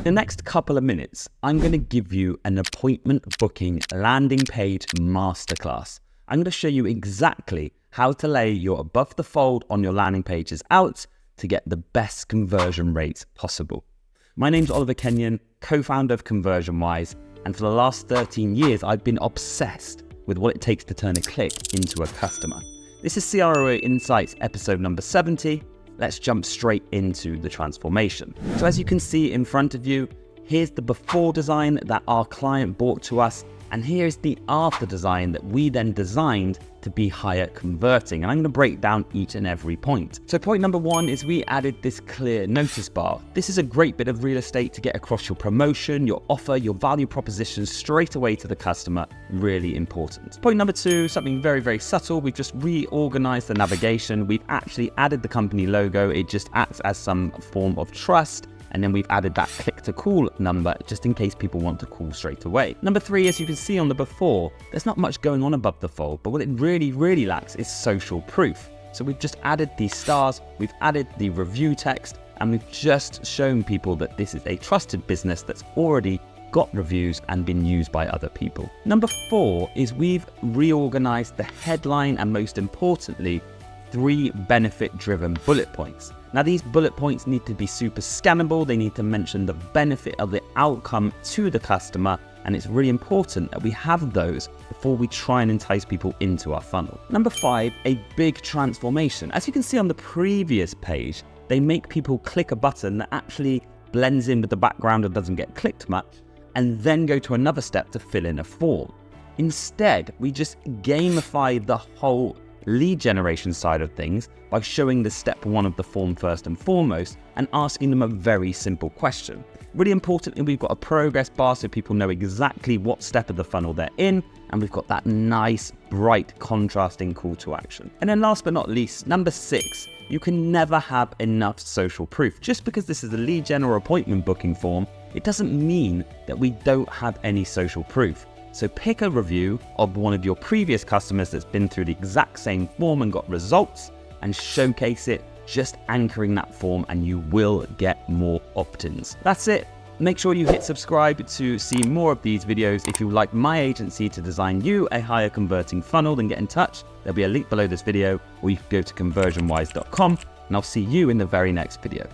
the next couple of minutes, I'm going to give you an appointment booking landing page masterclass. I'm going to show you exactly how to lay your above the fold on your landing pages out to get the best conversion rates possible. My name's Oliver Kenyon, co-founder of ConversionWise, and for the last 13 years, I've been obsessed with what it takes to turn a click into a customer. This is CRO Insights episode number 70. Let's jump straight into the transformation. So as you can see in front of you, here's the before design that our client brought to us, and here's the after design that we then designed to be higher converting. And I'm going to break down each and every point. So point number one is we added this clear notice bar. This is a great bit of real estate to get across your promotion, your offer, your value proposition straight away to the customer. Really important. Point number two, something very, very subtle. We've just reorganized the navigation. We've actually added the company logo. It just acts as some form of trust. And then we've added that click to call number just in case people want to call straight away. Number three, as you can see on the before, there's not much going on above the fold, but what it really lacks is social proof. So we've just added these stars, we've added the review text, and we've just shown people that this is a trusted business that's already got reviews and been used by other people. Number four is we've reorganized the headline and most importantly, 3 benefit-driven bullet points. Now these bullet points need to be super scannable, they need to mention the benefit of the outcome to the customer, and it's really important that we have those before we try and entice people into our funnel. Number 5, a big transformation. As you can see on the previous page, they make people click a button that actually blends in with the background and doesn't get clicked much, and then go to another step to fill in a form. Instead, we just gamify the whole lead generation side of things by showing the step 1 of the form first and foremost and asking them a very simple question. Really importantly, we've got a progress bar so people know exactly what step of the funnel they're in, and we've got that nice, bright, contrasting call to action. And then last but not least, number 6, you can never have enough social proof. Just because this is a lead gen or appointment booking form, it doesn't mean that we don't have any social proof. So pick a review of one of your previous customers that's been through the exact same form and got results and showcase it, just anchoring that form, and you will get more opt-ins. That's it. Make sure you hit subscribe to see more of these videos. If you would like my agency to design you a higher converting funnel, then get in touch. There'll be a link below this video, or you can go to conversionwise.com, and I'll see you in the very next video.